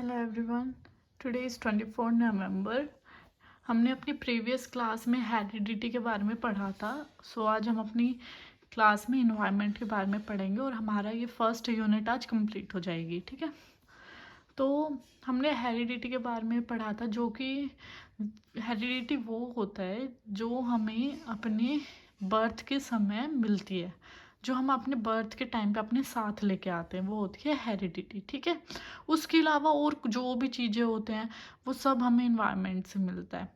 Hello everyone. Today is 24 नवंबर। हमने अपनी previous class में हेरिडिटी के बारे में पढ़ा था। आज हम अपनी क्लास में इन्वायरमेंट के बारे में पढ़ेंगे और हमारा ये फर्स्ट यूनिट आज कंप्लीट हो जाएगी। ठीक है, तो हमने हेरिडिटी के बारे में पढ़ा था, जो कि हेरिडिटी वो होता है जो हमें अपने बर्थ के समय मिलती है, जो हम अपने बर्थ के टाइम पे अपने साथ लेके आते हैं, वो होती है हेरिडिटी। ठीक है, उसके अलावा और जो भी चीज़ें होते हैं वो सब हमें इन्वायरमेंट से मिलता है।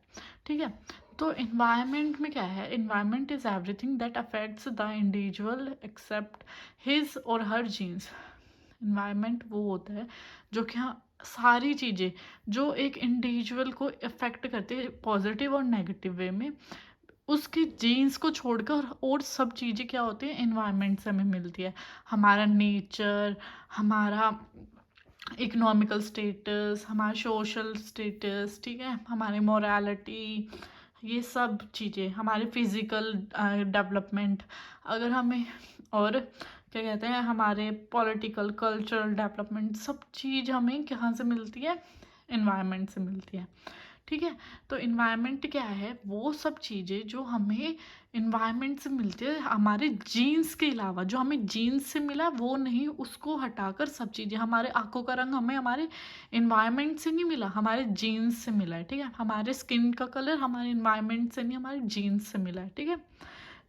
ठीक है, तो इन्वायरमेंट में क्या है? Environment is everything that affects the individual except his or her jeans. Environment वो होता है जो कि हाँ, सारी चीज़ें जो एक इंडिविजुअल को इफ़ेक्ट करती है पॉजिटिव और नेगेटिव वे में, उसके जीन्स को छोड़कर और सब चीज़ें क्या होती है, इन्वायरमेंट से हमें मिलती है। हमारा नेचर, हमारा इकोनॉमिकल स्टेटस, हमारा सोशल स्टेटस, ठीक है, हमारी मोरालिटी, ये सब चीज़ें, हमारे फिज़िकल डेवलपमेंट, अगर हमें, और क्या कहते हैं, हमारे पॉलिटिकल कल्चरल डेवलपमेंट, सब चीज़ हमें कहाँ से मिलती है? इन्वायरमेंट से मिलती है। ठीक है, तो इन्वायरमेंट क्या है? वो सब चीज़ें जो हमें इन्वायरमेंट से मिलती है, हमारे जीन्स के अलावा, जो हमें जीन्स से मिला वो नहीं, उसको हटाकर सब चीज़ें, हमारे आंखों का रंग हमें हमारे इन्वायरमेंट से नहीं मिला, हमारे जीन्स से मिला है। ठीक है, हमारे स्किन का कलर हमारे इन्वायरमेंट से नहीं, हमारे जीन्स से मिला है। ठीक है,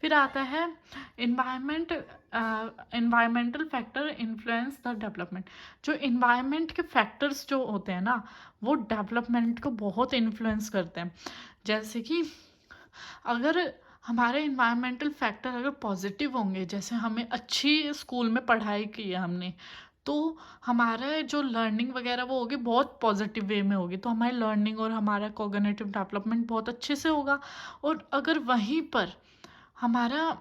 फिर आता है environment, environmental factor influence the development. जो इन्वायरमेंट के फैक्टर्स जो होते हैं ना, वो डेवलपमेंट को बहुत इन्फ्लुएंस करते हैं। जैसे कि अगर हमारे इन्वायरमेंटल फैक्टर अगर पॉजिटिव होंगे, जैसे हमें अच्छी स्कूल में पढ़ाई की है हमने, तो हमारा जो लर्निंग वगैरह वो होगी बहुत पॉजिटिव वे में होगी, तो हमारी लर्निंग और हमारा कॉग्निटिव डेवलपमेंट बहुत अच्छे से होगा। और अगर वहीं पर हमारा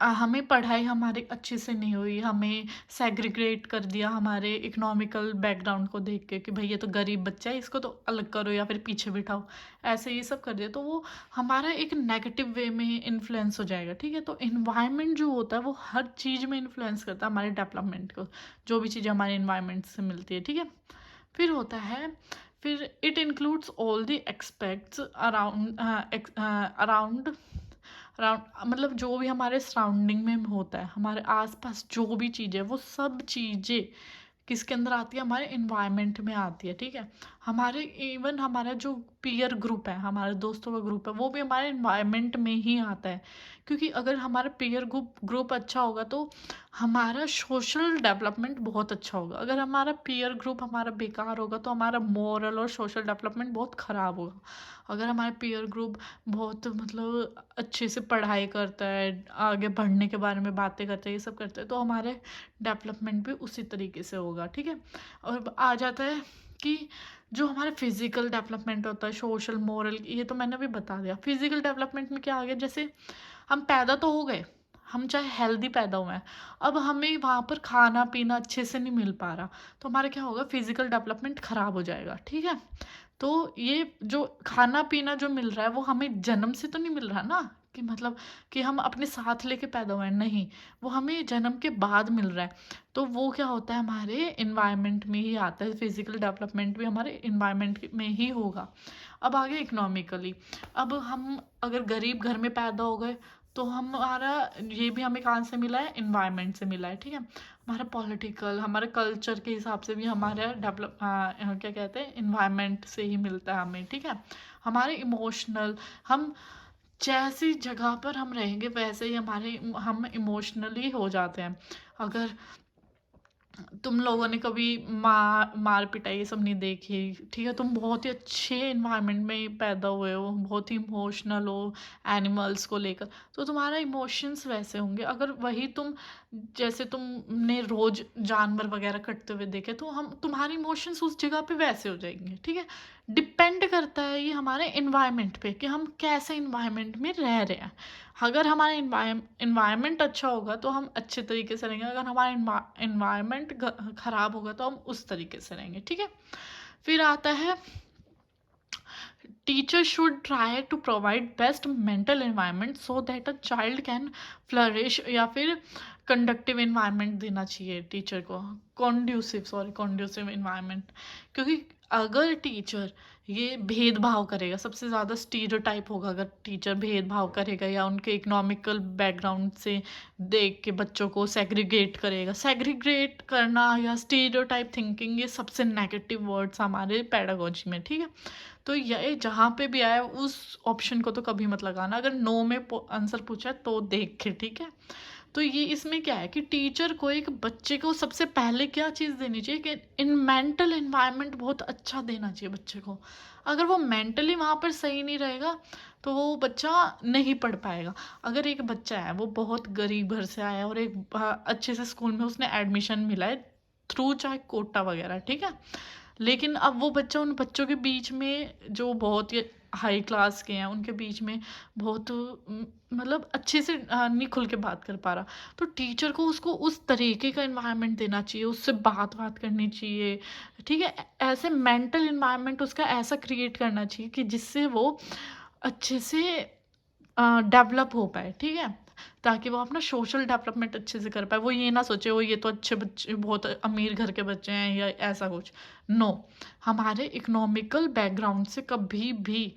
हमें पढ़ाई हमारी अच्छे से नहीं हुई, हमें सेग्रीगेट कर दिया हमारे इकोनॉमिकल बैकग्राउंड को देख के कि भाई ये तो गरीब बच्चा है, इसको तो अलग करो या फिर पीछे बिठाओ, ऐसे ये सब कर दिया, तो वो हमारा एक नेगेटिव वे में इन्फ्लुएंस हो जाएगा। ठीक है, तो इन्वायरमेंट जो होता है वो हर चीज़ में इन्फ्लुएंस करता है हमारे डेवलपमेंट को, जो भी चीज़ें हमारे इन्वायरमेंट से मिलती है। ठीक है, फिर होता है, फिर it includes all the aspects around, around around, मतलब जो भी हमारे सराउंडिंग में होता है, हमारे आसपास जो भी चीज़ें, वो सब चीज़ें किसके अंदर आती है? हमारे इन्वायरमेंट में आती है। ठीक है, हमारे इवन हमारा जो पीयर ग्रुप है, हमारे दोस्तों का ग्रुप है, वो भी हमारे इन्वायरमेंट में ही आता है। क्योंकि अगर हमारा पीयर ग्रुप अच्छा होगा तो हमारा सोशल डेवलपमेंट बहुत अच्छा होगा। अगर हमारा पीयर ग्रुप हमारा बेकार होगा तो हमारा मोरल और सोशल डेवलपमेंट बहुत ख़राब होगा। अगर हमारा पीयर ग्रुप बहुत मतलब अच्छे से पढ़ाई करता है, आगे बढ़ने के बारे में बातें करता है, ये सब करता है, तो हमारे डेवलपमेंट भी उसी तरीके से होगा। ठीक है, और आ जाता है कि जो हमारा फिजिकल डेवलपमेंट होता है, सोशल मोरल, ये तो मैंने अभी बता दिया। फिजिकल डेवलपमेंट में क्या आ गया? जैसे हम पैदा तो हो गए, हम चाहे हेल्दी पैदा हुए हैं, अब हमें वहाँ पर खाना पीना अच्छे से नहीं मिल पा रहा, तो हमारा क्या होगा? फिजिकल डेवलपमेंट खराब हो जाएगा। ठीक है, तो ये जो खाना पीना जो मिल रहा है वो हमें जन्म से तो नहीं मिल रहा ना, कि मतलब कि हम अपने साथ लेके पैदा हुए हैं, नहीं, वो हमें जन्म के बाद मिल रहा है। तो वो क्या होता है? हमारे इन्वायरमेंट में ही आता है, फिजिकल डेवलपमेंट भी हमारे इन्वायरमेंट में ही होगा। अब आगे इकोनॉमिकली, अब हम अगर गरीब घर में पैदा हो गए तो हमारा ये भी हमें कहाँ से मिला है? इन्वायरमेंट से मिला है। ठीक है, हमारा पॉलिटिकल, हमारे कल्चर के हिसाब से भी हमारा डेवलप, क्या कहते हैं, इन्वायरमेंट से ही मिलता है हमें। ठीक है, हमारे इमोशनल, हम जैसी जगह पर हम रहेंगे वैसे ही हम इमोशनली हो जाते हैं। अगर तुम लोगों ने कभी मार पिटाई ये सब नहीं देखी, ठीक है, तुम बहुत ही अच्छे इन्वायरमेंट में पैदा हुए हो, बहुत ही इमोशनल हो एनिमल्स को लेकर, तो तुम्हारा इमोशंस वैसे होंगे। अगर वही तुम, जैसे तुमने रोज जानवर वगैरह कटते हुए देखे, तो हम तुम्हारे इमोशंस उस जगह पे वैसे हो जाएंगे। ठीक है, डिपेंड करता है ये हमारे इन्वायरमेंट पे कि हम कैसे इन्वायरमेंट में रह रहे हैं। अगर हमारा इन्वायरमेंट अच्छा होगा तो हम अच्छे तरीके से रहेंगे, अगर हमारा इन्वायरमेंट खराब होगा तो हम उस तरीके से रहेंगे। ठीक है, फिर आता है teacher should try to provide best mental environment so that a child can flourish, या फिर कंडक्टिव इन्वायरमेंट देना चाहिए टीचर को, कॉन्ड्यूसिव इन्वायरमेंट। क्योंकि अगर टीचर ये भेदभाव करेगा, सबसे ज़्यादा स्टीरियोटाइप होगा अगर टीचर भेदभाव करेगा या उनके इकोनॉमिकल बैकग्राउंड से देख के बच्चों को सेग्रीगेट करेगा। सेग्रीगेट करना या स्टीरियोटाइप थिंकिंग, ये सबसे नेगेटिव वर्ड्स हमारे पेडागोजी में, ठीक है। तो ये जहाँ पे भी आया उस ऑप्शन को तो कभी मत लगाना। अगर नो में आंसर पूछा तो देख के, ठीक है। तो ये इसमें क्या है कि टीचर को एक बच्चे को सबसे पहले क्या चीज़ देनी चाहिए कि इन मेंटल एनवायरनमेंट बहुत अच्छा देना चाहिए बच्चे को। अगर वो मेंटली वहाँ पर सही नहीं रहेगा तो वो बच्चा नहीं पढ़ पाएगा। अगर एक बच्चा है वो बहुत गरीब घर से आया है और एक अच्छे से स्कूल में उसने एडमिशन मिला है थ्रू चाहे कोटा वगैरह, ठीक है, लेकिन अब वो बच्चा उन बच्चों के बीच में जो बहुत ही हाई क्लास के हैं उनके बीच में बहुत मतलब अच्छे से नहीं खुल के बात कर पा रहा, तो टीचर को उसको उस तरीके का इन्वायरमेंट देना चाहिए, उससे बात करनी चाहिए, ठीक है। ऐसे मेंटल इन्वायरमेंट उसका ऐसा क्रिएट करना चाहिए कि जिससे वो अच्छे से डेवलप हो पाए, ठीक है, ताकि वो अपना सोशल डेवलपमेंट अच्छे से कर पाए। वो ये ना सोचे वो ये तो अच्छे बच्चे बहुत अमीर घर के बच्चे हैं या ऐसा कुछ, नो। हमारे इकोनॉमिकल बैकग्राउंड से कभी भी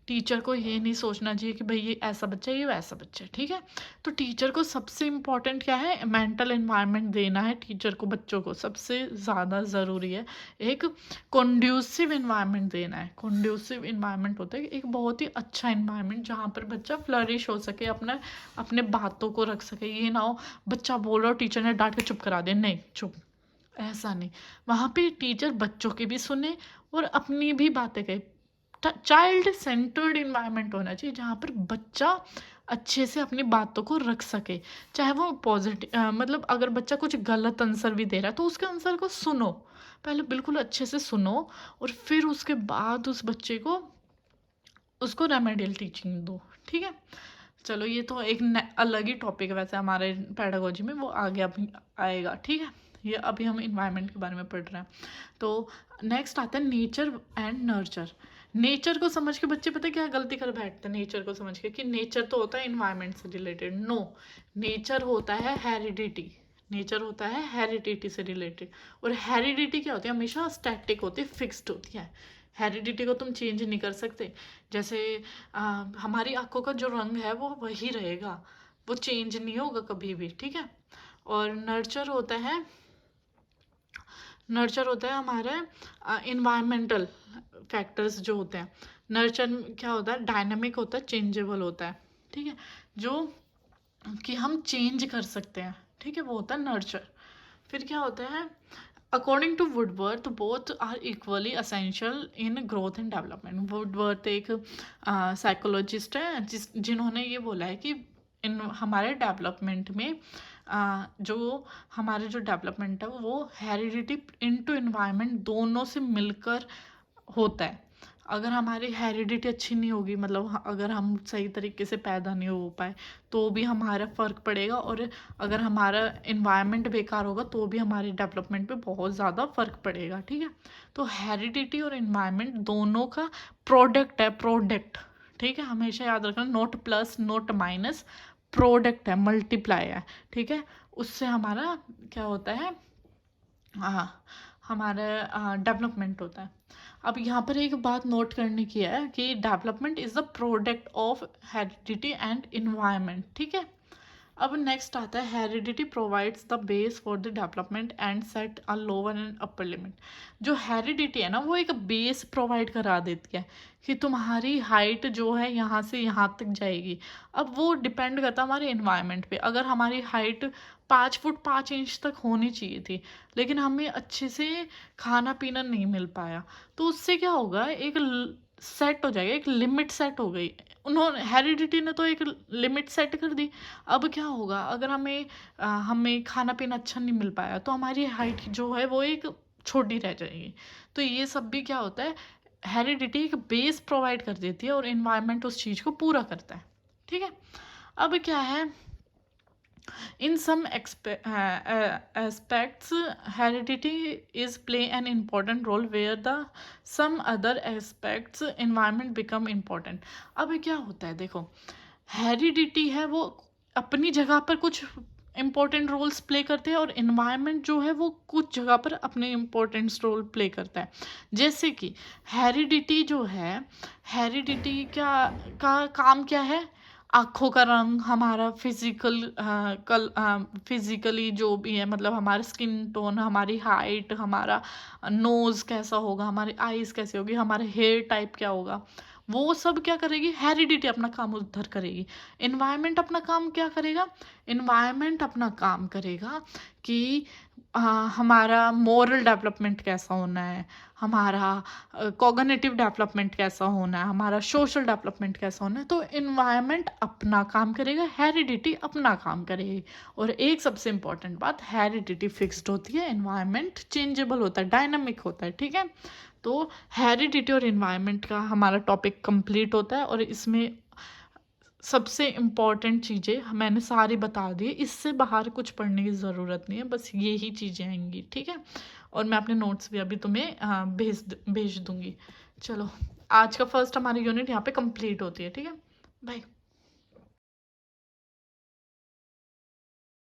टीचर को ये नहीं सोचना चाहिए कि भाई ये ऐसा बच्चा है ये वैसा बच्चा है, ठीक है। तो टीचर को सबसे इम्पॉर्टेंट क्या है, मेंटल एनवायरनमेंट देना है टीचर को, बच्चों को सबसे ज़्यादा ज़रूरी है। एक कॉन्ड्यूसिव इन्वायरमेंट देना है। कॉन्ड्यूसिव इन्वायरमेंट होता है एक बहुत ही अच्छा इन्वायरमेंट जहाँ पर बच्चा फ्लरिश हो सके, अपने बातों को रख सके। ये ना हो बच्चा बोल रहा हो टीचर ने डांट के चुप करा दिया, नहीं चुप, ऐसा नहीं। वहाँ पे टीचर बच्चों की भी सुने और अपनी भी बातें कहे। चाइल्ड सेंटर्ड इन्वायरमेंट होना चाहिए जहाँ पर बच्चा अच्छे से अपनी बातों को रख सके, चाहे वो पॉजिटिव मतलब अगर बच्चा कुछ गलत आंसर भी दे रहा है तो उसके आंसर को सुनो, पहले बिल्कुल अच्छे से सुनो और फिर उसके बाद उस बच्चे को उसको रेमेडियल टीचिंग दो, ठीक है। चलो ये तो एक अलग ही टॉपिक है वैसे हमारे पेडागोजी में, वो आगे अभी आएगा, ठीक है। ये अभी हम इन्वायरमेंट के बारे में पढ़ रहे हैं। तो नेक्स्ट आता है नेचर एंड नर्चर। नेचर को समझ के बच्चे पता है क्या गलती कर बैठते हैं, नेचर को समझ के कि नेचर तो होता है इन्वायरमेंट से रिलेटेड, नो। नेचर होता है हेरिडिटी, नेचर होता है हेरिडिटी से रिलेटेड। और हेरिडिटी क्या होती है, हमेशा स्टैटिक होती है, फिक्स्ड होती है। हेरिडिटी को तुम चेंज नहीं कर सकते। जैसे हमारी आंखों का जो रंग है वो वही रहेगा, वो चेंज नहीं होगा कभी भी, ठीक है। और नर्चर होता है हमारे इन्वायरमेंटल फैक्टर्स जो होते हैं। नर्चर क्या होता है, डायनामिक होता है, चेंजेबल होता है, ठीक है, जो कि हम चेंज कर सकते हैं, ठीक है, वो होता है नर्चर। फिर क्या होता है, according to Woodworth both are equally essential in growth and development. Woodworth एक साइकोलॉजिस्ट है जिन्होंने ये बोला है कि इन हमारे डेवलपमेंट में जो हमारे जो डेवलपमेंट है वो हेरिडिटी इनटू एनवायरनमेंट दोनों से मिलकर होता है। अगर हमारी हेरिडिटी अच्छी नहीं होगी, मतलब अगर हम सही तरीके से पैदा नहीं हो पाए तो भी हमारा फ़र्क पड़ेगा, और अगर हमारा इन्वायरमेंट बेकार होगा तो भी हमारे डेवलपमेंट पे बहुत ज़्यादा फ़र्क पड़ेगा, ठीक है। तो हेरिडिटी और इन्वायरमेंट दोनों का प्रोडक्ट है, प्रोडक्ट, ठीक है, हमेशा याद रखना, note plus note minus, product है, मल्टीप्लाई है, ठीक है। उससे हमारा क्या होता है, हमारा डेवलपमेंट होता है। अब यहाँ पर एक बात नोट करने की है कि development is the product of heredity and environment, ठीक है। अब नेक्स्ट आता है heredity provides the base for the development and set a lower and upper limit. जो हेरिडिटी है ना वो एक बेस प्रोवाइड करा देती है कि तुम्हारी हाइट जो है यहाँ से यहाँ तक जाएगी। अब वो डिपेंड करता है हमारे इन्वायरमेंट पे। अगर हमारी हाइट 5 फुट 5 इंच तक होनी चाहिए थी लेकिन हमें अच्छे से खाना पीना नहीं मिल पाया, तो उससे क्या होगा, एक सेट हो जाएगा, एक लिमिट सेट हो गई। उन्होंने हेरिडिटी ने तो एक लिमिट सेट कर दी। अब क्या होगा, अगर हमें खाना पीना अच्छा नहीं मिल पाया तो हमारी हाइट जो है वो एक छोटी रह जाएगी। तो ये सब भी क्या होता है, हेरिडिटी एक बेस प्रोवाइड कर देती है और इन्वायरमेंट उस चीज़ को पूरा करता है, ठीक है। अब क्या है, in some aspects heredity is play an important role where the some other aspects environment become important। अब क्या होता है देखो, हेरिडिटी है वो अपनी जगह पर कुछ इम्पोर्टेंट रोल्स प्ले करते हैं और इन्वायरमेंट जो है वो कुछ जगह पर अपने इम्पोर्टेंट रोल प्ले करता है। जैसे कि हेरिडिटी जो है, हेरिडिटी क्या का काम क्या है? आँखों का रंग, हमारा फिज़िकली जो भी है, मतलब हमारा स्किन टोन, हमारी हाइट, हमारा नोज़ कैसा होगा, हमारी आईज़ कैसी होगी, हमारा हेयर टाइप क्या होगा, वो सब क्या करेगी? हेरिडिटी अपना काम उधर करेगी। एनवायरनमेंट अपना काम क्या करेगा? एनवायरनमेंट अपना काम करेगा कि हमारा मोरल डेवलपमेंट कैसा होना है, हमारा कॉग्निटिव डेवलपमेंट कैसा होना है, हमारा सोशल डेवलपमेंट कैसा होना है। तो एनवायरनमेंट अपना काम करेगा, हेरिडिटी अपना काम करेगी। और एक सबसे इम्पॉर्टेंट बात, हेरिडिटी फिक्स्ड होती है, एनवायरनमेंट चेंजेबल होता है, डायनामिक होता है, ठीक है। तो हेरिडिटी और एनवायरनमेंट का हमारा टॉपिक कंप्लीट होता है और इसमें सबसे इम्पॉर्टेंट चीज़ें मैंने सारी बता दी। इससे बाहर कुछ पढ़ने की ज़रूरत नहीं है, बस ये ही चीज़ें आएंगी, ठीक है। और मैं अपने नोट्स भी अभी तुम्हें भेज दूँगी। चलो, आज का फर्स्ट हमारी यूनिट यहाँ पे कंप्लीट होती है, ठीक है। बाय।